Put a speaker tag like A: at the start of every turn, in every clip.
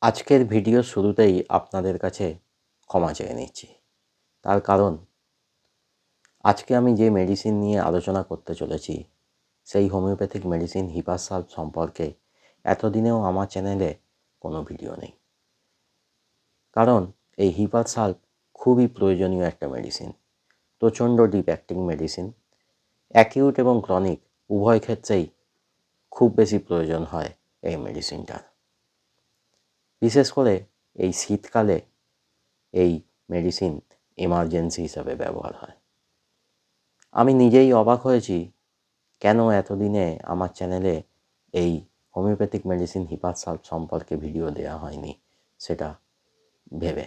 A: আজকের ভিডিও শুরুতেই আপনাদের কাছে ক্ষমা চেয়ে নিচ্ছি। তার কারণ আজকে আমি যে মেডিসিন নিয়ে আলোচনা করতে চলেছি সেই হোমিওপ্যাথিক মেডিসিন হিপাসাল্ভ সম্পর্কে এতদিনেও আমার চ্যানেলে কোনো ভিডিও নেই। কারণ এই হিপাসাল্ভ খুবই প্রয়োজনীয় একটা মেডিসিন, প্রচণ্ড ডিপ অ্যাক্টিং মেডিসিন। অ্যাকিউট এবং ক্রনিক উভয় ক্ষেত্রেই খুব বেশি প্রয়োজন হয় এই মেডিসিনটার। বিশেষ করে এই শীতকালে এই মেডিসিন এমার্জেন্সি হিসাবে ব্যবহার হয়। আমি নিজেই অবাক হয়েছি কেন এতদিনে আমার চ্যানেলে এই হোমিওপ্যাথিক মেডিসিন হিপাসাল্ভ সম্পর্কে ভিডিও দেওয়া হয়নি সেটা ভেবে।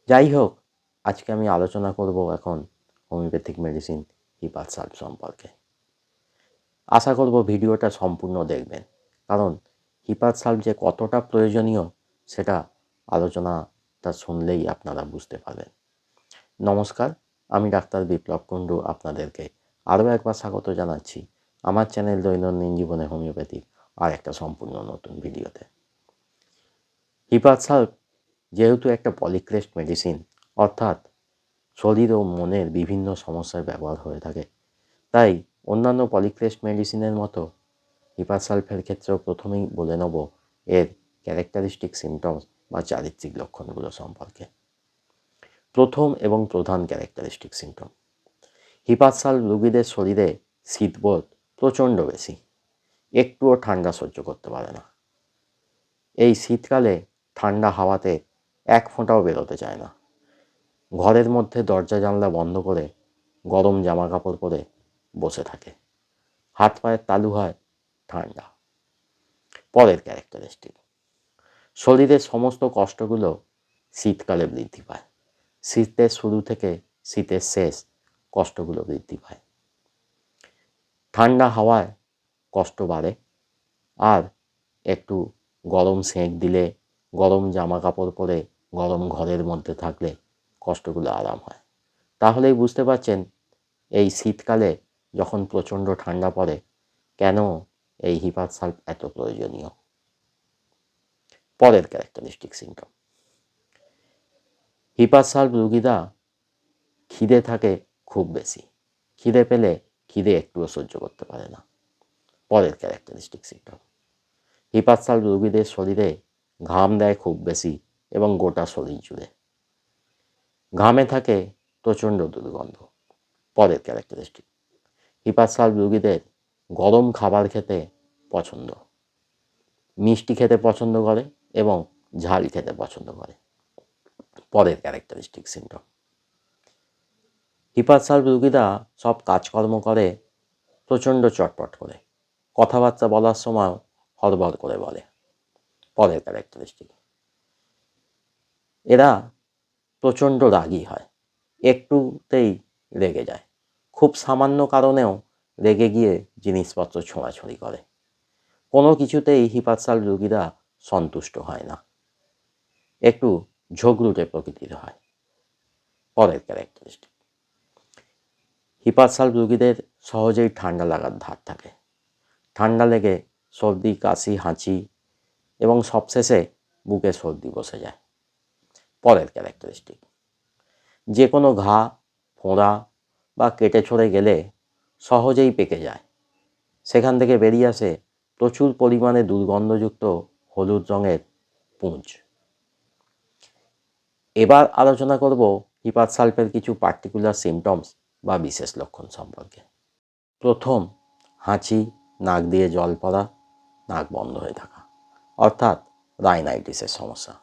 A: যাই হোক, আজকে আমি আলোচনা করব এখন হোমিওপ্যাথিক মেডিসিন হিপাসাল্ভ সম্পর্কে। আশা করব ভিডিওটা সম্পূর্ণ দেখবেন, কারণ হিপাসাল্ভ যে কতটা প্রয়োজনীয় সেটা আলোচনাটা শুনলেই আপনারা বুঝতে পারবেন। নমস্কার, আমি ডাক্তার বিপ্লব কুণ্ডু আপনাদেরকে আরও একবার স্বাগত জানাচ্ছি আমার চ্যানেল দৈনন্দিন জীবনে হোমিওপ্যাথিক আর একটা সম্পূর্ণ নতুন ভিডিওতে। হিপাসাল্ভ যেহেতু একটা পলিক্রেস্ট মেডিসিন, অর্থাৎ শরীর ও মনের বিভিন্ন সমস্যায় ব্যবহার হয়ে থাকে, তাই অন্যান্য পলিক্রেস্ট মেডিসিনের মতো হিপাসাল্ভের ক্ষেত্রেও প্রথমেই বলে নেব এর ক্যারেক্টারিস্টিক সিমটমস বা চারিত্রিক লক্ষণগুলো সম্পর্কে। প্রথম এবং প্রধান ক্যারেক্টারিস্টিক সিমটম, হিপাসাল্ভ রোগীদের শরীরে শীতবোধ প্রচণ্ড বেশি, একটুও ঠান্ডা সহ্য করতে পারে না। এই শীতকালে ঠান্ডা হাওয়াতে এক ফোঁটাও বেরোতে চায় না। ঘরের মধ্যে দরজা জানলা বন্ধ করে গরম জামা কাপড় পরে বসে থাকে, হাত পায়ের তালু হয় ঠান্ডা। পরের ক্যারেক্টারিস্টিক, শরীরের সমস্ত কষ্টগুলো শীতকালে বৃদ্ধি পায়। শীতের শুরু থেকে শীতের শেষ কষ্টগুলো বৃদ্ধি পায়। ঠান্ডা হাওয়ায় কষ্ট বাড়ে, আর একটু গরম সেঁক দিলে, গরম জামা কাপড় পরে গরম ঘরের মধ্যে থাকলে কষ্টগুলো আরাম হয়। তাহলেই বুঝতে পারছেন এই শীতকালে যখন প্রচণ্ড ঠান্ডা পড়ে কেন এই হিপাসাল্ভ এত প্রয়োজনীয়। পরের ক্যারেক্টারিস্টিক সিমটম, হিপাসাল্ভ রোগীরা খিদে থাকে খুব বেশি, খিদে পেলে খিদে একটুও সহ্য করতে পারে না। পরের ক্যারেক্টারিস্টিক সিমটম, হিপাসাল্ভ রোগীদের শরীরে ঘাম দেয় খুব বেশি এবং গোটা শরীর জুড়ে, ঘামে থাকে প্রচণ্ড দুর্গন্ধ। পরের ক্যারেক্টারিস্টিক, হিপাসাল্ভ রোগীদের গরম খাবার খেতে পছন্দ, মিষ্টি খেতে পছন্দ করে এবং ঝাল খেতে পছন্দ করে। পরের ক্যারেক্টারিস্টিক সিমটম, হিপাসাল্ভ রোগীরা সব কাজকর্ম করে প্রচণ্ড চটপট করে, কথাবার্তা বলার সময় হড়বড় করে বলে। পরের ক্যারেক্টারিস্টিক, এরা প্রচণ্ড রাগী হয়, একটুতেই রেগে যায়, খুব সামান্য কারণেও রেগে গিয়ে জিনিসপত্র ছোঁড়াছুঁড়ি করে, কোনো কিছুতেই হিপাসাল্ভ রোগীরা সন্তুষ্ট হয় না, একটু ঝগড়ুটে প্রকৃতির হয়। পরের ক্যারেক্টারিস্টিক, হিপাসাল্ভ রোগীদের সহজেই ঠান্ডা লাগার ধার থাকে, ঠান্ডা লেগে সর্দি কাশি হাঁচি এবং সবশেষে বুকে সর্দি বসে যায়। পরের ক্যারেক্টারিস্টিক, যে কোনো ঘা ফোঁড়া বা কেটে ছড়ে গেলে সহজেই পেকে যায়, সেখান থেকে বেরিয়ে আসে প্রচুর পরিমাণে দুর্গন্ধযুক্ত হলুদ রঙের পুঁজ। এবার আলোচনা করব হিপাসাল্ভের কিছু পার্টিকুলার সিমটমস বা বিশেষ লক্ষণ সম্পর্কে। প্রথম, হাঁচি, নাক দিয়ে জল পড়া, নাক বন্ধ হয়ে থাকা, অর্থাৎ রাইনাইটিসের সমস্যা।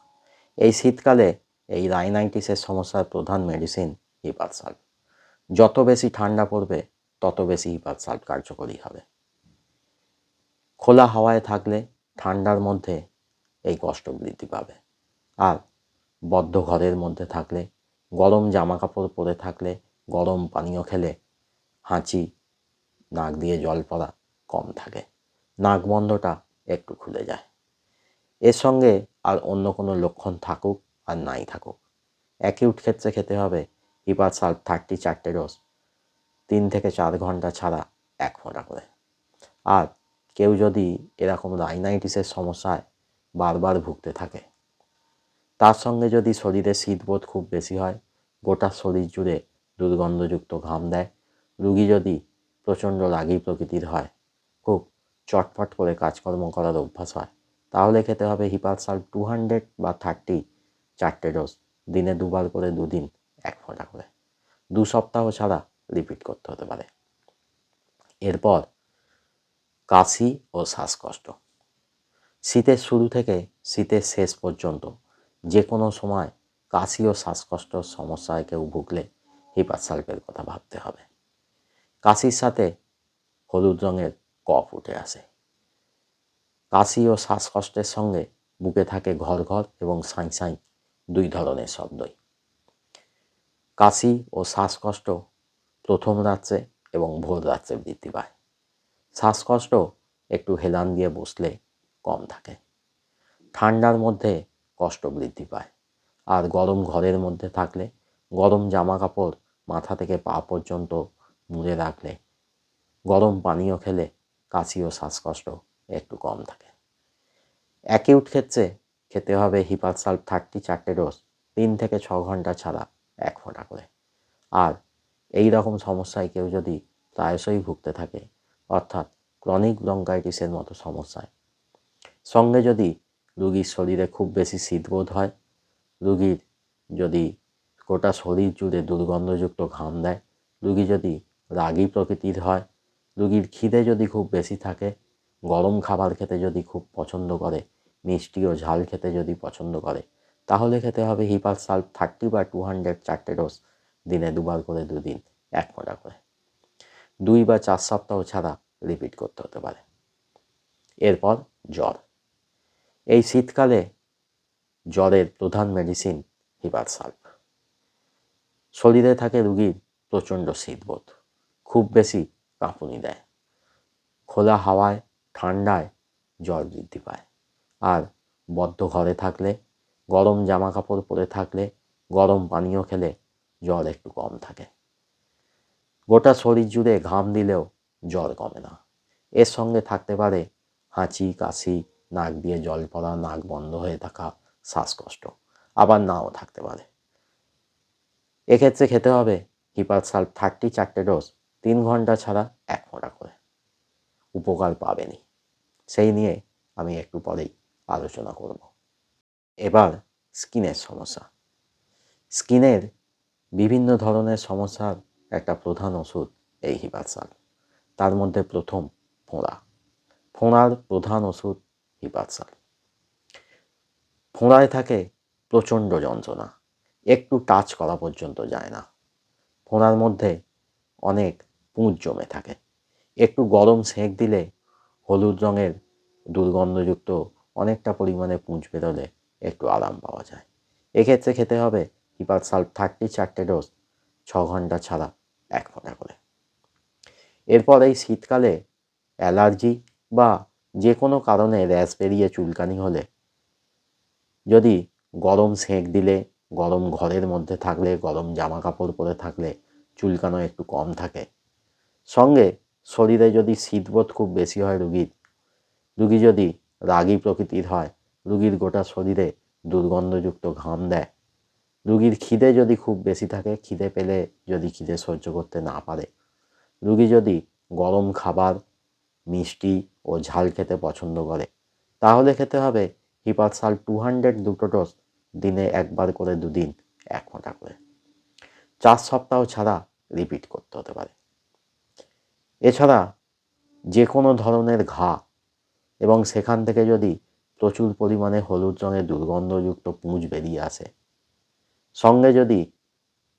A: এই শীতকালে এই রাইনাইটিসের সমস্যার প্রধান মেডিসিন হিপাসাল্ভ। যত বেশি ঠান্ডা পড়বে তত বেশি হিপাসাল্ভ কার্যকরী হবে। খোলা হাওয়ায় থাকলে ঠান্ডার মধ্যে এই কষ্ট বৃদ্ধি পাবে, আর বদ্ধ ঘরের মধ্যে থাকলে, গরম জামা কাপড় পরে থাকলে, গরম পানীয় খেলে হাঁচি, নাক দিয়ে জল পড়া কম থাকে, নাক বন্ধটা একটু খুলে যায়। এর সঙ্গে আর অন্য কোনো লক্ষণ থাকুক আর নাই থাকুক, অ্যাকিউট ক্ষেত্রে খেতে হবে হিপাসাল্ভ 34 ডোজ, 3 থেকে 4 ঘন্টা ছাড়া 1 ফোঁটা করে। আর কেউ যদি এরকম রাইনাইটিসের সমস্যায় বারবার ভুগতে থাকে। তার সঙ্গে যদি শরীরে শীতবোধ খুব বেশি হয়, গোটা শরীর জুড়ে দুর্গন্ধযুক্ত ঘাম দেয়, রুগী যদি প্রচণ্ড রাগী প্রকৃতির হয়, খুব চটপট করে কাজকর্ম করার অভ্যাস হয়, তাহলে খেতে হবে হিপারসাল্ট 200 বা 30 4টে ডোজ, দিনে 2বার করে 2 দিন 1 ফোঁটা করে, 2 সপ্তাহ ছাড়া রিপিট করতে হতে পারে। এরপর কাশি ও শ্বাসকষ্ট। শীতের শুরু থেকে শীতের শেষ পর্যন্ত যে কোনো সময় কাশি ও শ্বাসকষ্টর সমস্যায় কেউ ভুগলে হিপারসাল্ফের কথা ভাবতে হবে। কাশির সাথে হলুদ রঙের কফ উঠে আসে। কাশি ও শ্বাসকষ্টের সঙ্গে বুকে থাকে ঘর ঘর এবং সাঁই সাঁই 2 ধরনের শব্দই। কাশি ও শ্বাসকষ্ট প্রথম রাত্রে এবং ভোর রাত্রে বৃদ্ধি পায়। শ্বাসকষ্ট একটু হেলান দিয়ে বসলে কম থাকে। ঠান্ডার মধ্যে কষ্ট বৃদ্ধি পায়, আর গরম ঘরের মধ্যে থাকলে, গরম জামা কাপড় মাথা থেকে পা পর্যন্ত মুড়ে রাখলে, গরম পানীয় খেলে কাশি ও শ্বাসকষ্ট একটু কম থাকে। অ্যাকিউট ক্ষেত্রে খেতে হবে হিপারসাল্ফ 30 4টে ডোজ, 3 থেকে 6 ঘন্টা ছাড়া 1 ফোঁটা করে। আর এই রকম সমস্যায় কেউ যদি প্রায়শই ভুগতে থাকে, অর্থাৎ ক্রনিক ব্রঙ্কাইটিসের মতো সমস্যায়, সঙ্গে যদি রুগীর শরীরে খুব বেশি শীতবোধ হয়, রুগীর যদি গোটা শরীর জুড়ে দুর্গন্ধযুক্ত ঘাম দেয়, রুগী যদি রাগী প্রকৃতির হয়, রুগীর খিদে যদি খুব বেশি থাকে, গরম খাবার খেতে যদি খুব পছন্দ করে, মিষ্টি ও ঝাল খেতে যদি পছন্দ করে, তাহলে খেতে হবে হিপারসাল্ফ 30 বা 200 4টে ডোজ, দিনে 2বার করে 2 দিন 1 ফোঁটা করে, 2 বা 4 সপ্তাহ ছাড়া রিপিট করতে হতে পারে। এরপর জ্বর। এই শীতকালে জ্বরের প্রধান মেডিসিন হিপারসাল্ফ। শরীরে থাকে রুগীর প্রচণ্ড শীতবোধ, খুব বেশি কাঁপুনি দেয়, খোলা হাওয়ায় ঠান্ডায় জ্বর বৃদ্ধি পায়, আর বদ্ধ ঘরে থাকলে, গরম জামা কাপড় পরে থাকলে, গরম পানীয় খেলে জ্বর একটু কম থাকে। গোটা শরীর জুড়ে ঘাম দিলেও জ্বর কমে না। এর সঙ্গে থাকতে পারে হাঁচি, কাশি, নাক দিয়ে জল পড়া, নাক বন্ধ হয়ে থাকা, শ্বাসকষ্ট, আবার নাও থাকতে পারে। এক্ষেত্রে খেতে হবে হিপারসাল্ফ 30 4টে ডোজ, 3 ঘন্টা ছাড়া 1 ফোঁটা করে। উপকার পাবেনই, সেই নিয়ে আমি একটু পরেই আলোচনা করব। এবার স্কিনের সমস্যা। স্কিনের বিভিন্ন ধরনের সমস্যার একটা প্রধান ওষুধ এই হিপারসাল্ফ। তার মধ্যে প্রথম ফোঁড়া। ফোঁড়ার প্রধান ওষুধ হিপারসাল্ফ। ফোঁড়ায় থাকে প্রচণ্ড যন্ত্রণা, একটু টাচ করা পর্যন্ত যায় না। ফোঁড়ার মধ্যে অনেক পুঁজ জমে থাকে, একটু গরম সেঁক দিলে হলুদ রঙের দুর্গন্ধযুক্ত অনেকটা পরিমাণে পুঁজ বেরোলে একটু আরাম পাওয়া যায়। এক্ষেত্রে খেতে হবে হিপারসাল্ফ 30 4টে ডোজ, 6 ঘন্টা ছাড়া 1 ফোঁটা করে। এরপর এই শীতকালে অ্যালার্জি বা যে কোনো কারণে র্যাশ বেরিয়ে চুলকানি হলে, যদি গরম সেঁক দিলে, গরম ঘরের মধ্যে থাকলে, গরম জামা কাপড় পরে থাকলে চুলকানো একটু কম থাকে, সঙ্গে শরীরে যদি শীতবোধ খুব বেশি হয় রুগী যদি রাগী প্রকৃতির হয়, রুগীর গোটা শরীরে দুর্গন্ধযুক্ত ঘাম দেয়, রুগীর খিদে যদি খুব বেশি থাকে, খিদে পেলে যদি খিদে সহ্য করতে না পারে, রুগী যদি গরম খাবার, মিষ্টি ও ঝাল খেতে পছন্দ করে, তাহলে খেতে হবে হিপারসাল্ফ 200 2টো ডোজ, দিনে 1বার করে 2 দিন 1 ফোঁটা করে, 4 সপ্তাহ ছাড়া রিপিট করতে হতে পারে। এছাড়া যে কোনো ধরনের ঘা এবং সেখান থেকে যদি প্রচুর পরিমাণে হলুদ রঙের দুর্গন্ধযুক্ত পুঁজ বেরিয়ে আসে, সঙ্গে যদি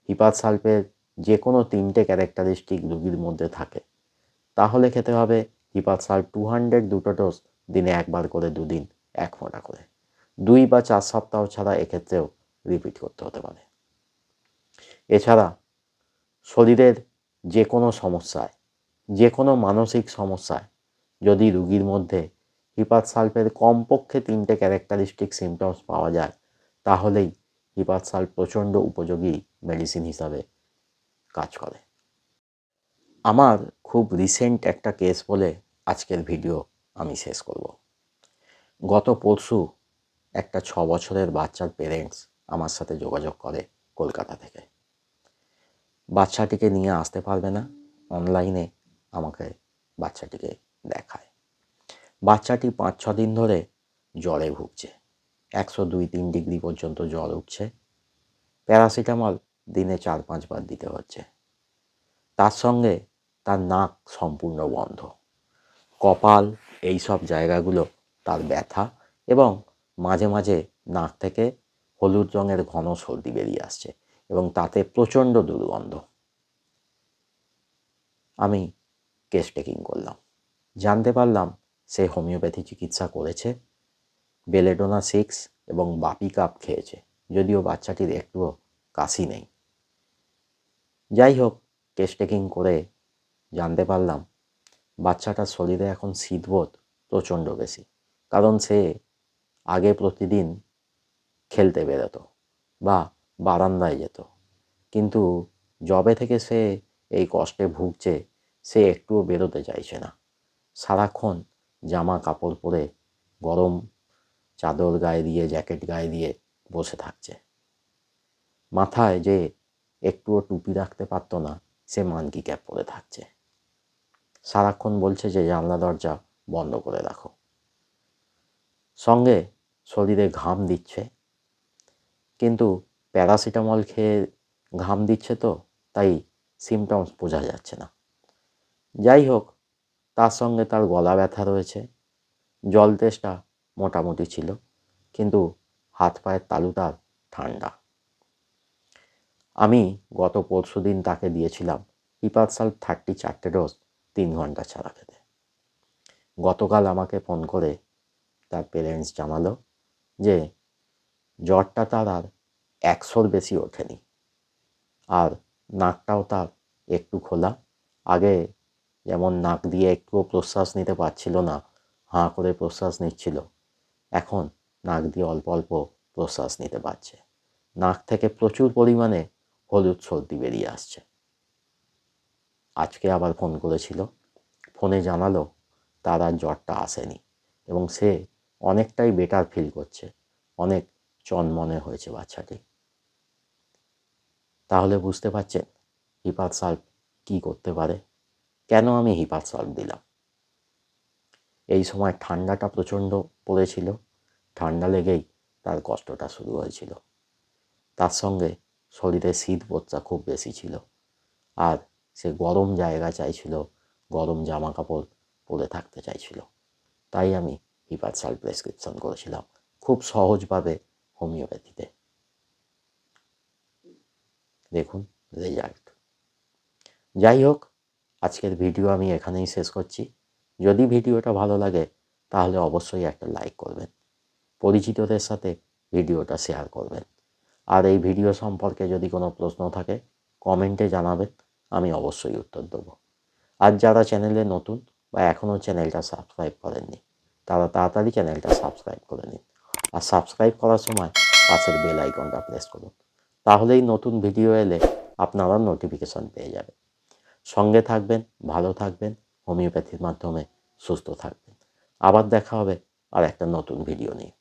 A: হিপারসাল্ফের যে কোনো 3টে ক্যারেক্টারিস্টিক রুগীর মধ্যে থাকে, তাহলে খেতে হবে হিপারসাল্ফ 200 2টো ডোজ, দিনে 1বার করে 2 দিন 1 ফোঁটা করে, 2 বা 4 সপ্তাহ ছাড়া এক্ষেত্রেও রিপিট করতে হতে পারে। এছাড়া শরীরের যে কোনো সমস্যায়, যে কোনো মানসিক সমস্যায় যদি রুগীর মধ্যে হিপারসাল্ফের কমপক্ষে 3টে ক্যারেক্টারিস্টিক সিমটমস পাওয়া যায়, তাহলেই হিপারসাল্ফ প্রচণ্ড উপযোগী মেডিসিন হিসাবে কাজ করে। আমার খুব রিসেন্ট একটা কেস বলে আজকের ভিডিও আমি শেষ করব। গত পরশু একটা 6 বছরের বাচ্চার পেরেন্টস আমার সাথে যোগাযোগ করে কলকাতা থেকে। বাচ্চাটিকে নিয়ে আসতে পারবে না, অনলাইনে আমাকে বাচ্চাটিকে দেখায়। বাচ্চাটি 5-6 দিন ধরে জ্বরে ভুগছে, 102-3 ডিগ্রি পর্যন্ত জ্বর উঠছে, প্যারাসিটামল দিনে 4-5 বার দিতে হচ্ছে। তার সঙ্গে তার নাক সম্পূর্ণ বন্ধ, কপাল এই সব জায়গাগুলো তার ব্যথা, এবং মাঝে মাঝে নাক থেকে হলুদ রঙের ঘন সর্দি বেরিয়ে আসছে এবং তাতে প্রচণ্ড দুর্গন্ধ। আমি কেস টেকিং করলাম, জানতে পারলাম সে হোমিওপ্যাথি চিকিৎসা করেছে, বেলেডোনা 6 এবং বাপি কাপ খেয়েছে, যদিও বাচ্চাটির একটুও কাশি নেই। যাই হোক, কেস টেকিং করে জানতে পারলাম বাচ্চাটার শরীরে এখন শীতবোধ প্রচণ্ড বেশি, কারণ সে আগে প্রতিদিন খেলতে বেরোতো বা বারান্দায় যেত, কিন্তু যবে থেকে সে এই কষ্টে ভুগছে সে একটুও বেরোতে চাইছে না। সারাক্ষণ জামা কাপড় পরে গরম চাদর গায়ে দিয়ে, জ্যাকেট গায়ে দিয়ে বসে থাকছে। মাথায় যে একটুও টুপি রাখতে পারতো না, সে মানকি ক্যাপ পরে থাকছে। সারাক্ষণ বলছে যে জানলা দরজা বন্ধ করে রাখো। সঙ্গে শরীরে ঘাম দিচ্ছে, কিন্তু প্যারাসিটামল খেয়ে ঘাম দিচ্ছে তো, তাই সিমটমস বোঝা যাচ্ছে না। যাই হোক, তার সঙ্গে তার গলা ব্যথা রয়েছে, জল তেষ্টা মোটামুটি ছিল, কিন্তু হাত পায়ের তালু তার ঠান্ডা। আমি গত পরশুদিন তাকে দিয়েছিলাম হিপারসাল 34 ডোজ 3 ঘন্টা ছাড়া খেতে। গতকাল আমাকে ফোন করে তার পেরেন্টস জানালো যে জ্বরটা তার আর 100-র বেশি ওঠেনি, আর নাকটাও তার একটু খোলা। আগে যেমন নাক দিয়ে একটুও প্রশ্বাস নিতে পারছিল না, হাঁ করে প্রশ্বাস নিচ্ছিল, এখন নাক দিয়ে অল্প অল্প প্রশ্বাস নিতে পারছে। নাক থেকে প্রচুর পরিমাণে হলুদ সর্দি বেরিয়ে আসছে। আজকে আবার ফোন করেছিল, ফোনে জানালো তার আর জ্বরটা আসেনি এবং সে অনেকটাই বেটার ফিল করছে, অনেক চনমনে হয়েছে বাচ্চাটি। তাহলে বুঝতে পারছেন হিপারসাল্ফ কী করতে পারে, কেন আমি হিপারসাল্ফ দিলাম। এই সময় ঠান্ডাটা প্রচণ্ড পড়েছিল, ঠান্ডা লেগেই তার কষ্টটা শুরু হয়েছিল। তার সঙ্গে শরীরে শীতবোধটা খুব বেশি ছিল, আর সে গরম জায়গা চাইছিল, গরম জামা কাপড় পরে থাকতে চাইছিল। তাই আমি হিপারসাল্ফ প্রেসক্রিপশন করেছিলাম খুব সহজভাবে হোমিওপ্যাথিতে। দেখুন রেজাল্ট। যাই হোক, আজকের ভিডিও আমি এখানেই শেষ করছি। যদি ভিডিওটা ভালো লাগে তাহলে অবশ্যই একটা লাইক করবেন, পরিচিতদের সাথে ভিডিওটা শেয়ার করবেন, আর এই ভিডিও সম্পর্কে যদি কোনো প্রশ্ন থাকে কমেন্টে জানাবেন, আমি অবশ্যই উত্তর দেবো। আর যারা চ্যানেলে নতুন বা এখনও চ্যানেলটা সাবস্ক্রাইব করেননি, তারা তাড়াতাড়ি চ্যানেলটা সাবস্ক্রাইব করে নিন, আর সাবস্ক্রাইব করার সময় পাশের বেল আইকনটা প্রেস করুন, তাহলেই নতুন ভিডিও এলে আপনারা নোটিফিকেশন পেয়ে যাবেন। সঙ্গে থাকবেন, ভালো থাকবেন, হোমিওপ্যাথির মাধ্যমে সুস্থ থাকবেন। আবার দেখা হবে আর একটা নতুন ভিডিও নিয়ে।